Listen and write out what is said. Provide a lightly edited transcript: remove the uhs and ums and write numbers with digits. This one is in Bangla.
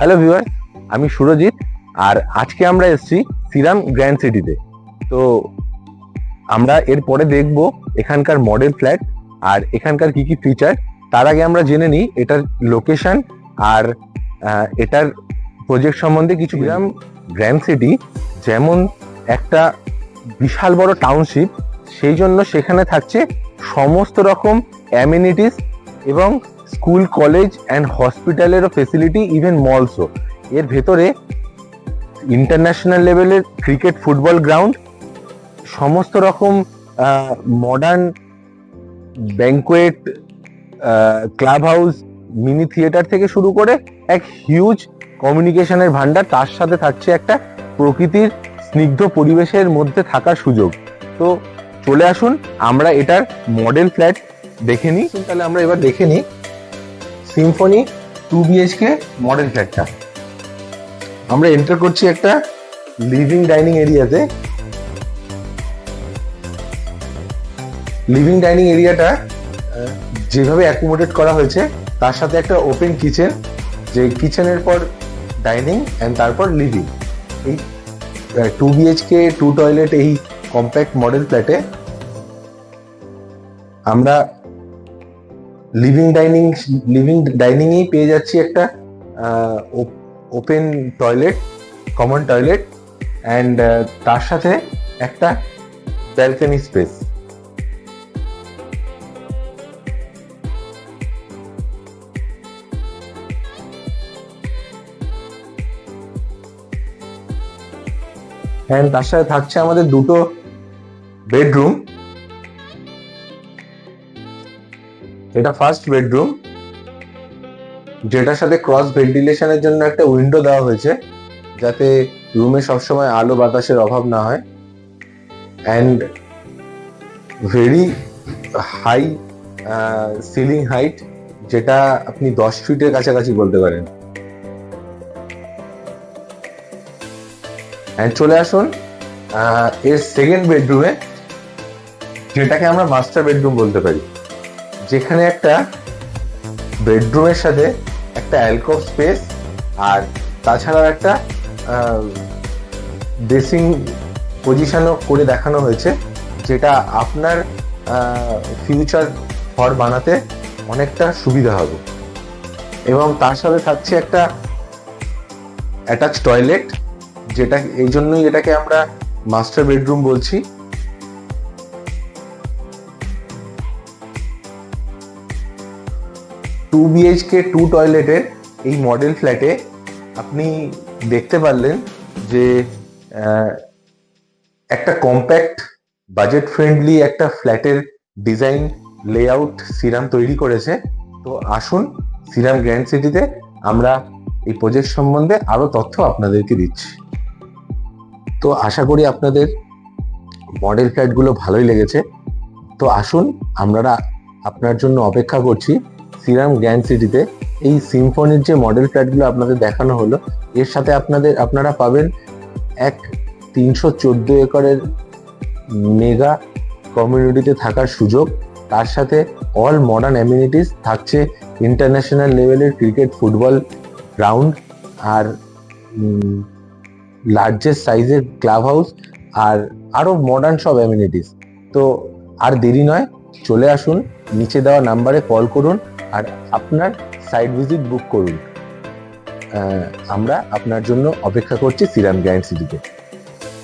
হ্যালো ভিউয়ার, আমি সুরজিৎ। আর আজকে আমরা এসেছি শ্রীরাম গ্র্যান্ড সিটিতে। তো আমরা এরপরে দেখব এখানকার মডেল ফ্ল্যাট আর এখানকার কি কি ফিচার। তার আগে আমরা জেনে নিই এটার লোকেশন আর এটার প্রজেক্ট সম্বন্ধে কিছু। শ্রীরাম গ্র্যান্ড সিটি যেমন একটা বিশাল বড় টাউনশিপ, সেই জন্য সেখানে থাকছে সমস্ত রকম অ্যামিনিটিস এবং স্কুল, কলেজ অ্যান্ড হসপিটালেরও ফেসিলিটি, ইভেন মলসও। এর ভেতরে ইন্টারন্যাশনাল লেভেলের ক্রিকেট, ফুটবল গ্রাউন্ড, সমস্ত রকম modern banquet, club house, mini theatre থেকে শুরু করে এক হিউজ কমিউনিকেশনের ভান্ডার। তার সাথে থাকছে একটা প্রকৃতির স্নিগ্ধ পরিবেশের মধ্যে থাকার সুযোগ। তো চলে আসুন আমরা এটার মডেল ফ্ল্যাট দেখে নিই। তাহলে আমরা এবার দেখে নিই সিম্ফনি 2 BHK মডেল ফ্ল্যাটটা। আমরা এন্টার করছি একটা লিভিং ডাইনিং এরিয়াতে। লিভিং ডাইনিং এরিয়াটা যেভাবে অ্যাকোমোডেট করা হয়েছে, তার সাথে একটা ওপেন কিচেন, যে কিচেনের পর ডাইনিং অ্যান্ড তারপর লিভিং। এই 2 BHK 2 টয়লেট এই কম্প্যাক্ট মডেল ফ্ল্যাটে আমরা লিভিং ডাইনিংয়েই পেয়ে যাচ্ছি একটা open toilet, common toilet, and তার সাথে একটা ব্যালকনি স্পেস। অ্যান্ড তার সাথে থাকছে আমাদের দুটো বেডরুম। এটা ফার্স্ট বেডরুম, যেটার সাথে ক্রস ভেন্টিলেশনের জন্য একটা উইন্ডো দেওয়া হয়েছে, যাতে রুমে সবসময় আলো বাতাসের অভাব না হয়। And very high ceiling height, যেটা আপনি 10 ফিটের কাছাকাছি বলতে পারেন। অ্যান্ড চলে আসুন এর সেকেন্ড বেডরুমে, যেটাকে আমরা মাস্টার বেডরুম বলতে পারি, যেখানে একটা বেডরুমের সাথে একটা অ্যালকোভ স্পেস আর তাছাড়াও একটা ড্রেসিং পজিশনও করে দেখানো হয়েছে, যেটা আপনার ফিউচার ঘর বানাতে অনেকটা সুবিধা হবে। এবং তার সাথে থাকছে একটা অ্যাটাচ টয়লেট, যেটা এই জন্যই এটাকে আমরা মাস্টার বেডরুম বলছি। টু BHK 2 টয়লেটের এই মডেল ফ্ল্যাটে আপনি দেখতে পারলেন যে একটা কম্প্যাক্ট, বাজেট ফ্রেন্ডলি একটা ফ্ল্যাটের ডিজাইন লেআউট শ্রীরাম তৈরি করেছে। তো আসুন শ্রীরাম গ্র্যান্ড সিটিতে আমরা এই প্রজেক্ট সম্বন্ধে আরো তথ্য আপনাদেরকে দিচ্ছি। তো আশা করি আপনাদের মডেল ফ্ল্যাটগুলো ভালোই লেগেছে। তো আসুন, আমরা আপনার জন্য অপেক্ষা করছি শ্রীরাম গ্র্যান্ড সিটিতে। এই সিম্ফনির যে মডেল ফ্ল্যাটগুলো আপনাদের দেখানো হলো, এর সাথে আপনারা পাবেন এক 314 একরের মেগা কমিউনিটিতে থাকার সুযোগ। তার সাথে অল মডার্ন অ্যামিনিটিস থাকছে, ইন্টারন্যাশনাল লেভেলের ক্রিকেট, ফুটবল গ্রাউন্ড আর লার্জেস্ট সাইজের ক্লাব হাউস আর আরো মডার্ন সব অ্যামিনিটিস। তো আর দেরি নয়, চলে আসুন, নিচে দেওয়া নাম্বারে কল করুন আর আপনার সাইট ভিজিট বুক করুন। আমরা আপনার জন্য অপেক্ষা করছি শ্রীরাম গ্র্যান্ড সিটিতে।